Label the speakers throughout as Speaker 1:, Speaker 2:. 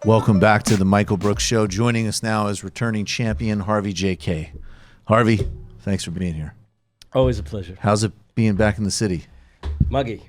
Speaker 1: Welcome back to the Michael Brooks Show. Joining us now is returning champion Harvey J. Kaye. Harvey, thanks for being here.
Speaker 2: Always a pleasure.
Speaker 1: How's it being back in the city?
Speaker 2: Muggy.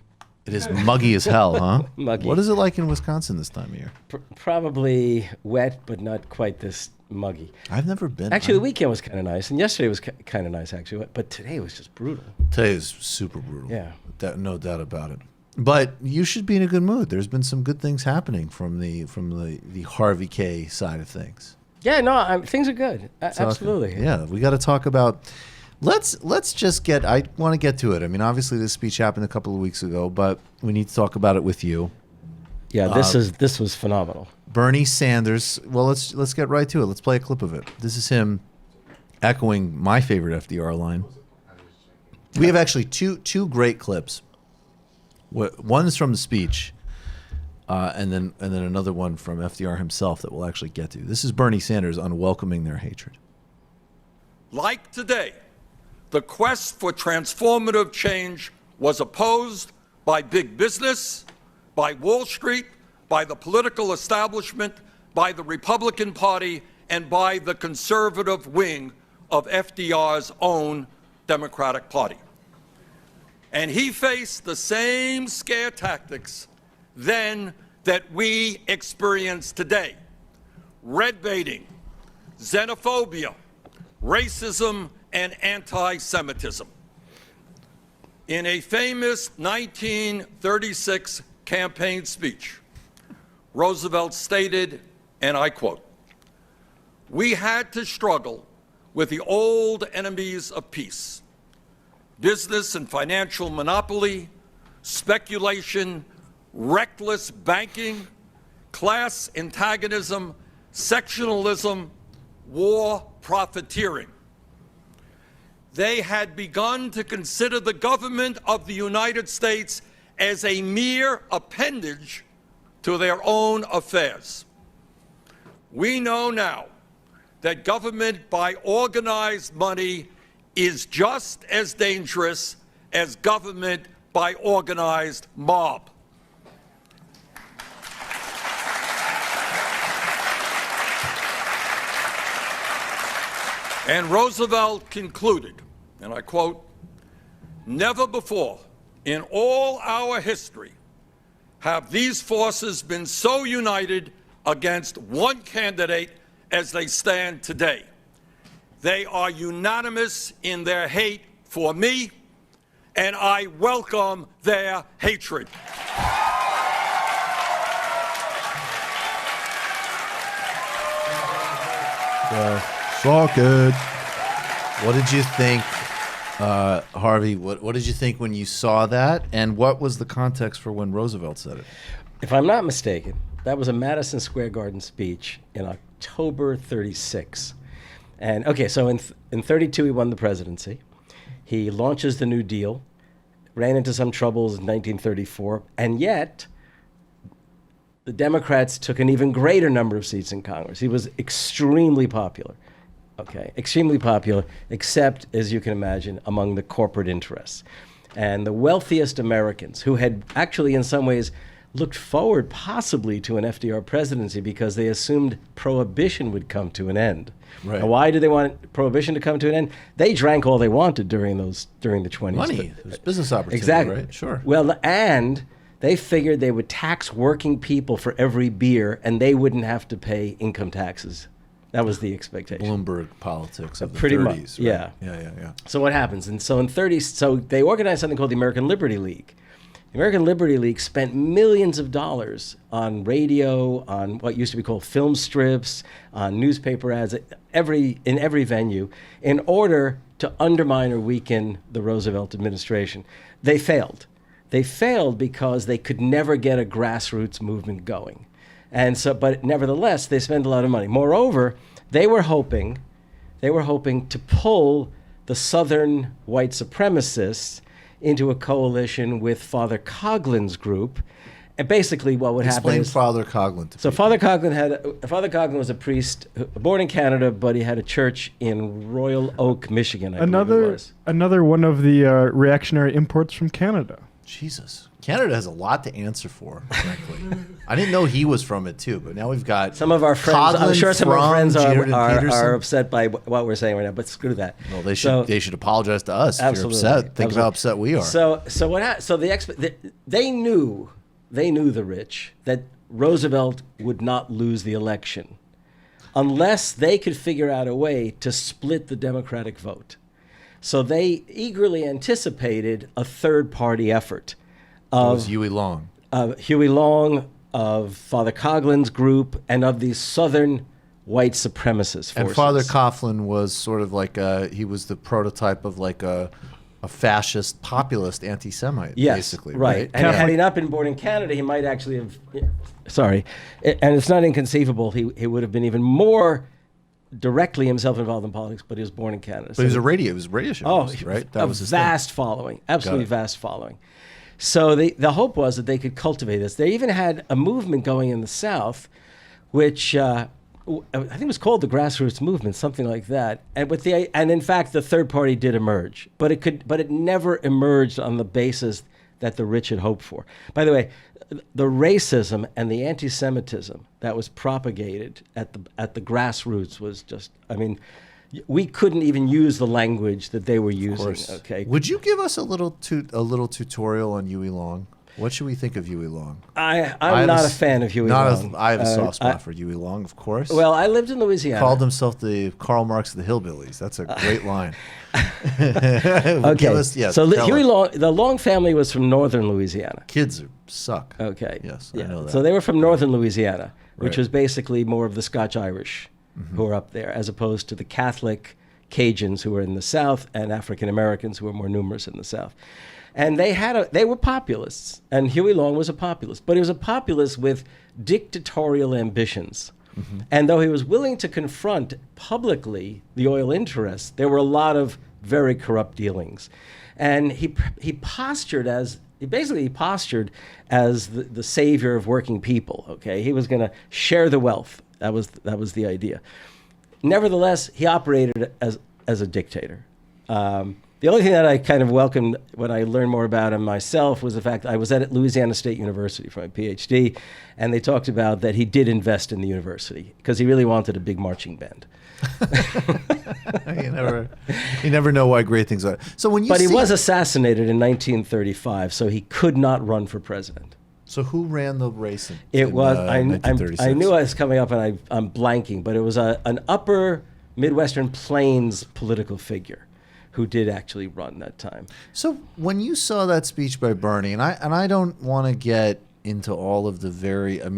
Speaker 1: It is muggy as hell, huh?
Speaker 2: Muggy.
Speaker 1: What is it like in Wisconsin this time of year?
Speaker 2: Probably wet, but not quite this muggy.
Speaker 1: I've never been.
Speaker 2: Actually, the weekend was kind of nice, and yesterday was kind of nice, actually. But today was just brutal.
Speaker 1: Today is super brutal.
Speaker 2: Yeah.
Speaker 1: No doubt about it. But you should be in a good mood. There's been some good things happening from the Harvey Kaye side of things.
Speaker 2: Yeah, no, things are good. Absolutely.
Speaker 1: Yeah, we got to talk about. Let's just get. I want to get to it. I mean, obviously, this speech happened a couple of weeks ago, but we need to talk about it with you.
Speaker 2: Yeah, this was phenomenal.
Speaker 1: Bernie Sanders. Well, let's get right to it. Let's play a clip of it. This is him echoing my favorite FDR line. We have actually two great clips. One is from the speech, and then another one from FDR himself that we'll actually get to. This is Bernie Sanders on welcoming their hatred.
Speaker 3: Like today, the quest for transformative change was opposed by big business, by Wall Street, by the political establishment, by the Republican Party, and by the conservative wing of FDR's own Democratic Party. And he faced the same scare tactics then that we experience today. Red baiting, xenophobia, racism, and anti-Semitism. In a famous 1936 campaign speech, Roosevelt stated, and I quote, "We had to struggle with the old enemies of peace: business and financial monopoly, speculation, reckless banking, class antagonism, sectionalism, war profiteering. They had begun to consider the government of the United States as a mere appendage to their own affairs. We know now that government by organized money is just as dangerous as government by organized mob." And Roosevelt concluded, and I quote, "Never before in all our history have these forces been so united against one candidate as they stand today. They are unanimous in their hate for me, and I welcome their hatred."
Speaker 1: So good. What did you think, Harvey? What did you think when you saw that, and what was the context for when Roosevelt said it?
Speaker 2: If I'm not mistaken, that was a Madison Square Garden speech in October 36. And okay, so in 32 he won the presidency. He launches the New Deal, ran into some troubles in 1934, and yet the Democrats took an even greater number of seats in Congress. He was extremely popular. Okay, extremely popular, except, as you can imagine, among the corporate interests. And the wealthiest Americans, who had actually in some ways looked forward possibly to an FDR presidency because they assumed prohibition would come to an end.
Speaker 1: Right.
Speaker 2: Now, why did they want prohibition to come to an end? They drank all they wanted during the 20s.
Speaker 1: Money. It was business opportunity,
Speaker 2: exactly.
Speaker 1: Right? Sure.
Speaker 2: Well, and they figured they would tax working people for every beer, and they wouldn't have to pay income taxes. That was the expectation.
Speaker 1: Bloomberg politics of the
Speaker 2: Pretty
Speaker 1: 30s.
Speaker 2: much,
Speaker 1: Right?
Speaker 2: yeah.
Speaker 1: Yeah.
Speaker 2: So what happens? And so so they organized something called the American Liberty League. The American Liberty League spent millions of dollars on radio, on what used to be called film strips, on newspaper ads, in every venue, in order to undermine or weaken the Roosevelt administration. They failed. They failed because they could never get a grassroots movement going. And so, but nevertheless, they spent a lot of money. Moreover, they were hoping to pull the Southern white supremacists into a coalition with Father Coughlin's group. And basically what would happen is...
Speaker 1: Explain Father Coughlin to
Speaker 2: So
Speaker 1: people.
Speaker 2: Father Coughlin was a priest born in Canada, but he had a church in Royal Oak, Michigan, I believe it was.
Speaker 4: Another one of the reactionary imports from Canada.
Speaker 1: Jesus. Canada has a lot to answer for, frankly. I didn't know he was from it too, but now we've got
Speaker 2: Some of our friends, I'm
Speaker 1: Coughlin,
Speaker 2: sure some of our
Speaker 1: Fromm,
Speaker 2: friends
Speaker 1: Jordan Peterson.
Speaker 2: are upset by what we're saying right now, but screw that.
Speaker 1: Well, they should apologize to us
Speaker 2: Absolutely.
Speaker 1: if you're upset. Think of how upset we are.
Speaker 2: So they knew the rich that Roosevelt would not lose the election unless they could figure out a way to split the Democratic vote. So they eagerly anticipated a third-party effort
Speaker 1: It was
Speaker 2: of
Speaker 1: Huey Long.
Speaker 2: Huey Long, of Father Coughlin's group, and of these Southern white supremacist forces.
Speaker 1: And Father Coughlin was sort of like he was the prototype of like a fascist, populist anti-Semite, basically.
Speaker 2: Right. And had he not been born in Canada, he might actually have. Sorry, and it's not inconceivable he would have been even more directly himself involved in politics, but he was born in Canada.
Speaker 1: But he was a radio show, host, right?
Speaker 2: That was his vast following, absolutely vast following. So the hope was that they could cultivate this. They even had a movement going in the South, which I think it was called the grassroots movement, something like that. And in fact, the third party did emerge, but it never emerged on the basis that the rich had hoped for. By the way, the racism and the anti-Semitism that was propagated at the grassroots was just, I mean, we couldn't even use the language that they were using. Okay.
Speaker 1: Would you give us a little tutorial on Huey Long? What should we think of Huey Long?
Speaker 2: I'm not a fan of Huey Long.
Speaker 1: I have a soft spot for Huey Long, of course.
Speaker 2: Well, I lived in Louisiana.
Speaker 1: Called himself the Karl Marx of the hillbillies. That's a great line.
Speaker 2: Okay. So Huey Long, the Long family was from northern Louisiana.
Speaker 1: Kids suck.
Speaker 2: Okay.
Speaker 1: Yes, I know that.
Speaker 2: So they were from northern Louisiana, which was basically more of the Scotch-Irish who were up there, as opposed to the Catholic Cajuns who were in the South and African Americans who were more numerous in the South. And they were populists, and Huey Long was a populist, but he was a populist with dictatorial ambitions. And though he was willing to confront publicly the oil interests, there were a lot of very corrupt dealings. And he postured as the savior of working people. Okay, he was going to share the wealth. That was the idea. Nevertheless, he operated as a dictator. The only thing that I kind of welcomed when I learned more about him myself was the fact that I was at Louisiana State University for my PhD, and they talked about that he did invest in the university because he really wanted a big marching band.
Speaker 1: You never know why great things are. So when you
Speaker 2: But he was assassanated in 1935, so he could not run for president.
Speaker 1: So who ran the race in
Speaker 2: It was, I
Speaker 1: 1936?
Speaker 2: knew I was coming up and I'm blanking, but it was an upper Midwestern Plains political figure who did actually run that time.
Speaker 1: So when you saw that speech by Bernie, and I don't want to get into all of the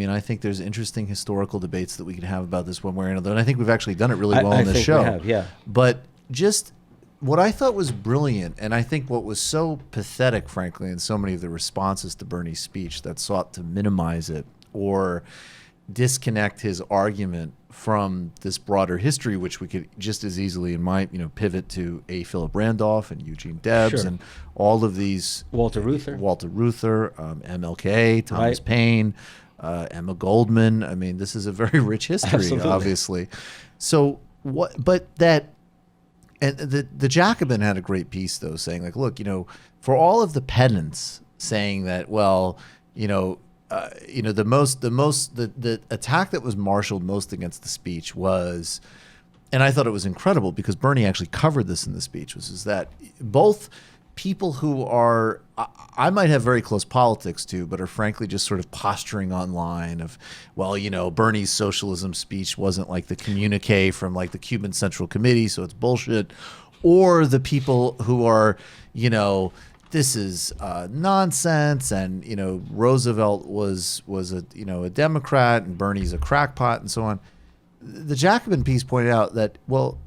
Speaker 1: I think there's interesting historical debates that we could have about this one way or another, and I think we've actually done it really well on this show.
Speaker 2: We have, yeah.
Speaker 1: But just what I thought was brilliant, and I think what was so pathetic, frankly, in so many of the responses to Bernie's speech that sought to minimize it or disconnect his argument from this broader history, which we could just as easily, pivot to A. Philip Randolph and Eugene Debs and all of these.
Speaker 2: Walter Reuther,
Speaker 1: MLK, Thomas Paine, Emma Goldman. I mean, this is a very rich history, obviously. So what? But that, and the Jacobin had a great piece though, saying like, look, for all of the pedants saying that, well, the attack that was marshaled most against the speech was, and I thought it was incredible because Bernie actually covered this in the speech, is that both people who are, I might have very close politics to, but are frankly just sort of posturing online of, well, Bernie's socialism speech wasn't like the communique from like the Cuban Central Committee, so it's bullshit, or the people who are, this is nonsense, and Roosevelt was a Democrat and Bernie's a crackpot and so on. The Jacobin piece pointed out that, well,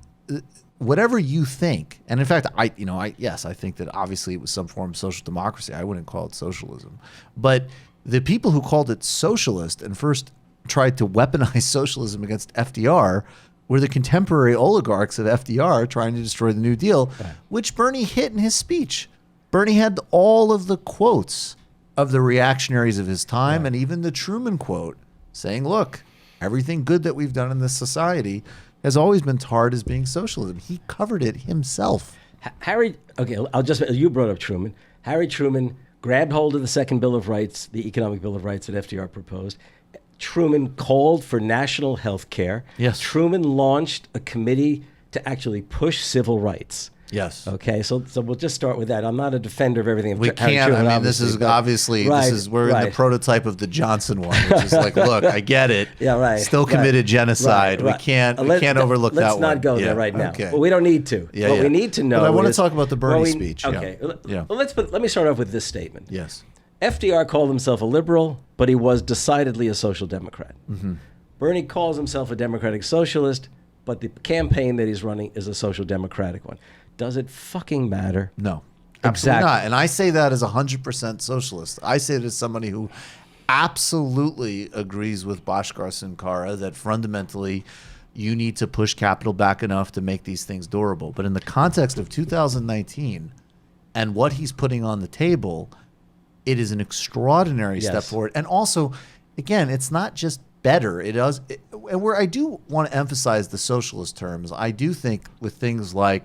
Speaker 1: whatever you think, and in fact, I think that obviously it was some form of social democracy. I wouldn't call it socialism, but the people who called it socialist and first tried to weaponize socialism against FDR were the contemporary oligarchs of FDR trying to destroy the New Deal, which Bernie hit in his speech. Bernie had all of the quotes of the reactionaries of his time, and even the Truman quote saying, look, everything good that we've done in this society has always been tarred as being socialism. He covered it himself.
Speaker 2: You brought up Truman. Harry Truman grabbed hold of the second Bill of Rights, the Economic Bill of Rights that FDR proposed. Truman called for national health care.
Speaker 1: Yes.
Speaker 2: Truman launched a committee to actually push civil rights.
Speaker 1: Yes.
Speaker 2: Okay, so we'll just start with that. I'm not a defender of everything.
Speaker 1: We can't. I mean, this is obviously we're in the prototype of the Johnson one, which is like, look, I get it.
Speaker 2: Yeah, right.
Speaker 1: Still committed genocide.
Speaker 2: Right.
Speaker 1: We can't overlook that one.
Speaker 2: Let's not go there right now.
Speaker 1: Okay.
Speaker 2: But we don't need to.
Speaker 1: Yeah,
Speaker 2: what we need to know.
Speaker 1: But I want to
Speaker 2: is,
Speaker 1: talk about the Bernie speech.
Speaker 2: Okay.
Speaker 1: Yeah.
Speaker 2: Well, let me start off with this statement.
Speaker 1: Yes.
Speaker 2: FDR called himself a liberal, but he was decidedly a social democrat.
Speaker 1: Mm-hmm.
Speaker 2: Bernie calls himself a democratic socialist, but the campaign that he's running is a social democratic one. Does it fucking matter?
Speaker 1: No, absolutely not. And I say that as 100% socialist. I say it as somebody who absolutely agrees with Bhaskar Sunkara that fundamentally you need to push capital back enough to make these things durable. But in the context of 2019 and what he's putting on the table, it is an extraordinary step forward. And also, again, it's not just better. And where I do want to emphasize the socialist terms, I do think with things like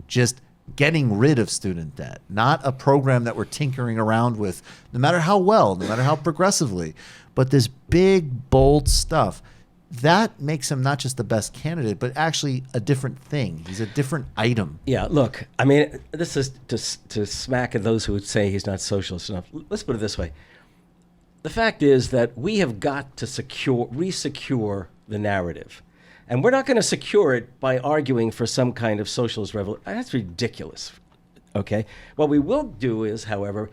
Speaker 1: just getting rid of student debt, not a program that we're tinkering around with, no matter how well, no matter how progressively, but this big, bold stuff, that makes him not just the best candidate, but actually a different thing. He's a different item.
Speaker 2: Yeah, look, I mean, this is to smack at those who would say he's not socialist enough. Let's put it this way. The fact is that we have got to resecure the narrative. And we're not going to secure it by arguing for some kind of socialist revolution. That's ridiculous. Okay? What we will do is, however,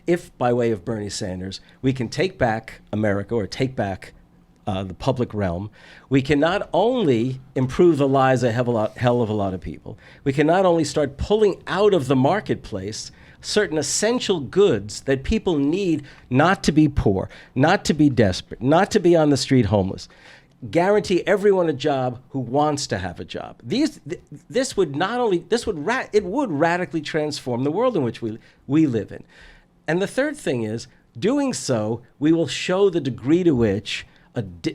Speaker 2: if by way of Bernie Sanders, we can take back America or take back the public realm, we can not only improve the lives a hell of a lot of people, we can not only start pulling out of the marketplace certain essential goods that people need not to be poor, not to be desperate, not to be on the street homeless. Guarantee everyone a job who wants to have a job. This would radically transform the world in which we live in. And the third thing is, doing so, we will show the degree to which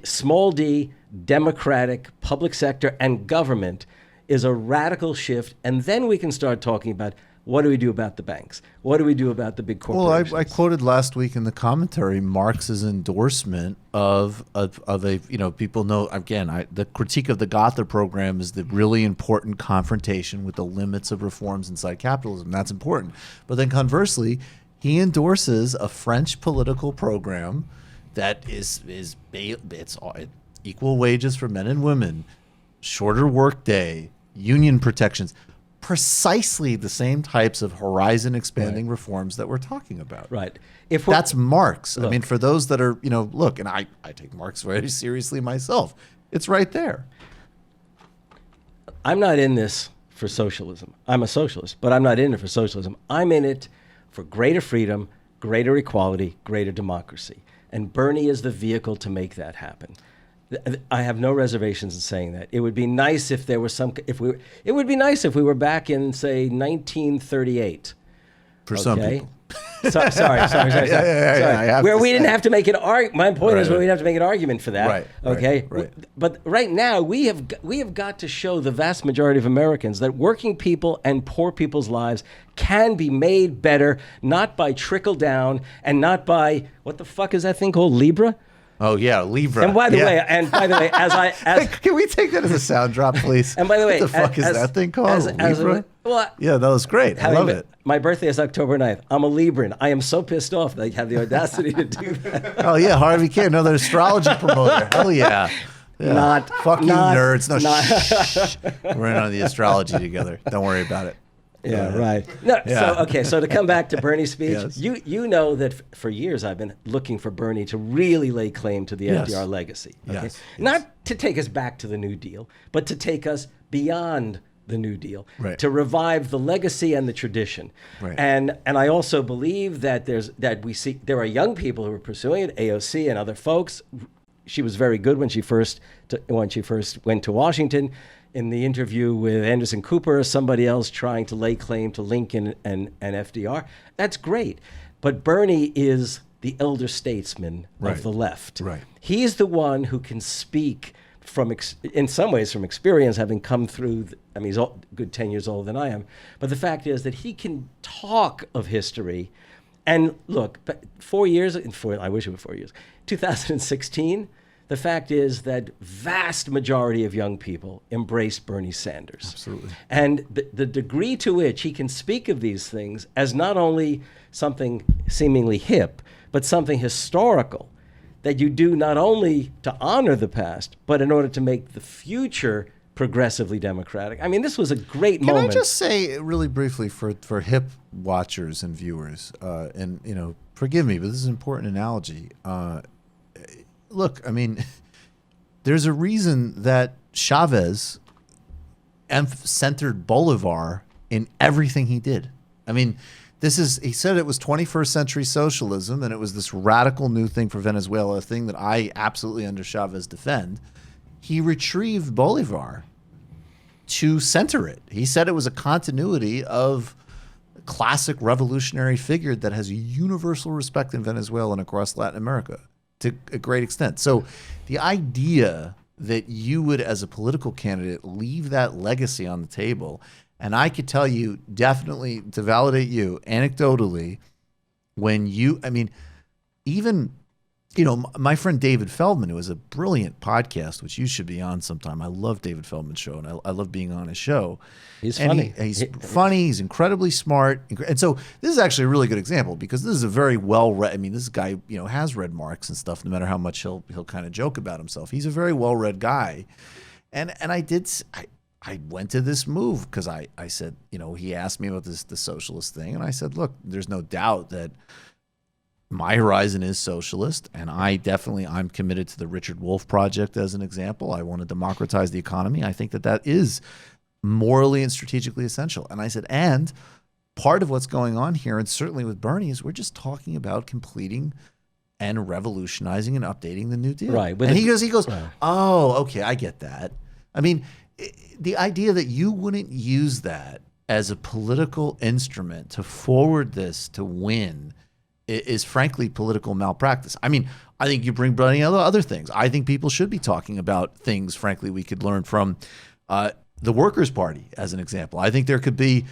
Speaker 2: small d democratic public sector and government is a radical shift, and then we can start talking about what do we do about the banks? What do we do about the big corporations?
Speaker 1: Well, I quoted last week in the commentary Marx's endorsement of a, people know, again, the critique of the Gotha program is the really important confrontation with the limits of reforms inside capitalism. That's important. But then conversely, he endorses a French political program that it's equal wages for men and women, shorter workday, union protections, precisely the same types of horizon expanding reforms that we're talking about.
Speaker 2: Right.
Speaker 1: That's Marx. I mean, for those that are, look, and I take Marx very seriously myself. It's right there.
Speaker 2: I'm not in this for socialism. I'm a socialist, but I'm not in it for socialism. I'm in it for greater freedom, greater equality, greater democracy. And Bernie is the vehicle to make that happen. I have no reservations in saying that. It would be nice if there was it would be nice if we were back in, say, 1938.
Speaker 1: For some people.
Speaker 2: Sorry. Where we didn't have to make an argument. My point is, we didn't have to make an argument for that.
Speaker 1: Right.
Speaker 2: Okay.
Speaker 1: Right.
Speaker 2: But right now, we have got to show the vast majority of Americans that working people and poor people's lives can be made better, not by trickle down and not by what the fuck is that thing called, Libra?
Speaker 1: Oh yeah, Libra.
Speaker 2: And by the way,
Speaker 1: can we take that as a sound drop, please?
Speaker 2: And by the way,
Speaker 1: what the fuck is that thing called? Libra? Yeah, that was great. I love it.
Speaker 2: My birthday is October 9th. I'm a Libran. I am so pissed off that I have the audacity to do that.
Speaker 1: Oh yeah, Harvey Kaye, another astrology promoter. Hell yeah. Fuck you, nerds. No, shh. We're in on the astrology together. Don't worry about it.
Speaker 2: Yeah, right. No, so to come back to Bernie's speech, you know that for years I've been looking for Bernie to really lay claim to the FDR legacy. Okay? Not to take us back to the New Deal, but to take us beyond the New Deal, to revive the legacy and the tradition. Right. And I also believe that there are young people who are pursuing it, AOC and other folks. She was very good when she first went to Washington. In the interview with Anderson Cooper or somebody else trying to lay claim to Lincoln and FDR. That's great. But Bernie is the elder statesman of the left. Right. He's the one who can speak in some ways from experience, having come through, he's a good 10 years older than I am. But the fact is that he can talk of history And look, but 4 years, I wish it were 4 years, 2016, the fact is that vast majority of young people embrace Bernie Sanders.
Speaker 1: Absolutely.
Speaker 2: And the degree to which he can speak of these things as not only something seemingly hip, but something historical that you do not only to honor the past, but in order to make the future progressively democratic. I mean, this was a great moment.
Speaker 1: Can I just say really briefly for hip watchers and viewers, and forgive me, but this is an important analogy. Look, I mean, there's a reason that Chavez centered Bolivar in everything he did. I mean, he said it was 21st century socialism, and it was this radical new thing for Venezuela, a thing that I absolutely under Chavez defend. He retrieved Bolivar to center it. He said it was a continuity of a classic revolutionary figure that has universal respect in Venezuela and across Latin America to a great extent. So the idea that you would, as a political candidate, leave that legacy on the table, and I could tell you definitely to validate you anecdotally, even my friend David Feldman, who has a brilliant podcast, which you should be on sometime. I love David Feldman's show, and I love being on his show.
Speaker 2: He's funny.
Speaker 1: He's funny. He's incredibly smart. And so this is actually a really good example because this is a very well-read. I mean, this guy, has read Marx and stuff, no matter how much he'll kind of joke about himself. He's a very well-read guy. And I went to this move because I said, he asked me about the socialist thing. And I said, look, there's no doubt that my horizon is socialist, and I'm committed to the Richard Wolff Project as an example. I want to democratize the economy. I think that is morally and strategically essential. And I said, and part of what's going on here, and certainly with Bernie, is we're just talking about completing and revolutionizing and updating the New Deal.
Speaker 2: Right.
Speaker 1: And he goes, oh, okay, I get that. I mean, the idea that you wouldn't use that as a political instrument to forward this to win is frankly political malpractice. I mean, I think you bring Bernie other things. I think people should be talking about things, frankly, we could learn from the Workers' Party, as an example. I think there could be,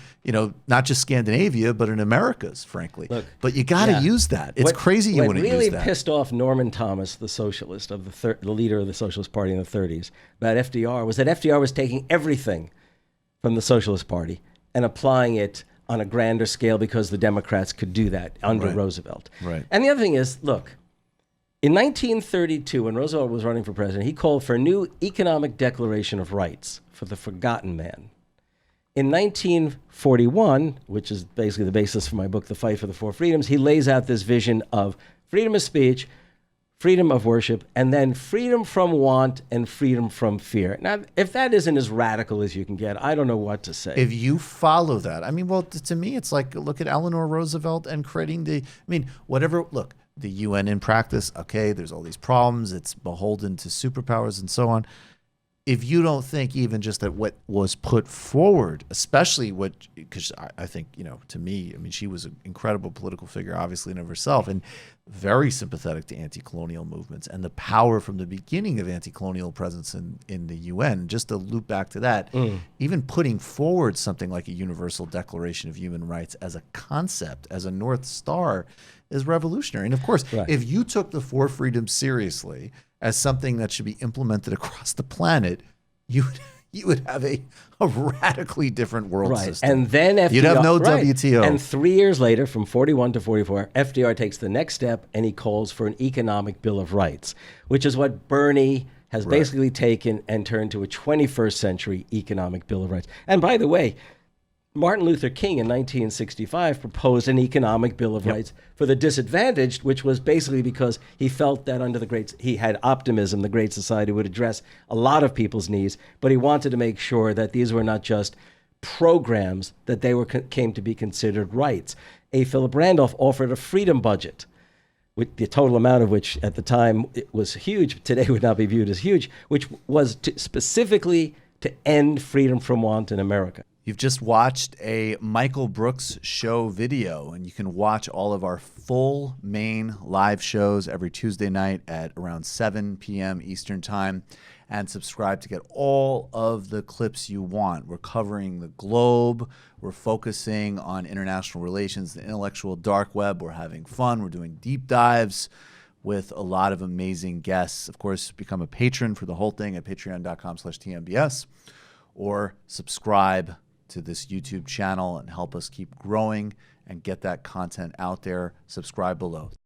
Speaker 1: not just Scandinavia, but in Americas, frankly.
Speaker 2: Look,
Speaker 1: but you got to use that. It's crazy you wouldn't use that.
Speaker 2: What really pissed off Norman Thomas, the socialist, the leader of the Socialist Party in the 30s, about FDR was that FDR was taking everything from the Socialist Party and applying it on a grander scale because the Democrats could do that under Roosevelt.
Speaker 1: Right.
Speaker 2: And the other thing is, look, in 1932, when Roosevelt was running for president, he called for a new economic declaration of rights for the forgotten man. In 1941, which is basically the basis for my book, The Fight for the Four Freedoms, he lays out this vision of freedom of speech, freedom of worship, and then freedom from want and freedom from fear. Now, if that isn't as radical as you can get, I don't know what to say.
Speaker 1: If you follow that, I mean, well, to me, it's like, look at Eleanor Roosevelt and creating look, the UN in practice, okay, there's all these problems, it's beholden to superpowers and so on. If you don't think even just that what was put forward, especially because I think, to me, I mean, she was an incredible political figure, obviously, in of herself, and very sympathetic to anti-colonial movements and the power from the beginning of anti-colonial presence in the UN. Just to loop back to that, even putting forward something like a Universal Declaration of Human Rights as a concept, as a North Star, is revolutionary. And of course, if you took the Four Freedoms seriously as something that should be implemented across the planet, you would have a radically different world system.
Speaker 2: And then FDR,
Speaker 1: you'd have no WTO.
Speaker 2: And 3 years later, from 41 to 44, FDR takes the next step and he calls for an economic bill of rights, which is what Bernie has basically taken and turned to a 21st century economic bill of rights. And by the way, Martin Luther King in 1965 proposed an economic bill of rights for the disadvantaged, which was basically because he felt that under he had optimism, the Great Society would address a lot of people's needs, but he wanted to make sure that these were not just programs, that they came to be considered rights. A. Philip Randolph offered a freedom budget, with the total amount of which at the time it was huge, today would not be viewed as huge, which was specifically to end freedom from want in America.
Speaker 1: You've just watched a Michael Brooks show video, and you can watch all of our full main live shows every Tuesday night at around 7 p.m. Eastern Time and subscribe to get all of the clips you want. We're covering the globe. We're focusing on international relations, the intellectual dark web. We're having fun. We're doing deep dives with a lot of amazing guests. Of course, become a patron for the whole thing at patreon.com/TMBS, or subscribe to this YouTube channel and help us keep growing and get that content out there. Subscribe below.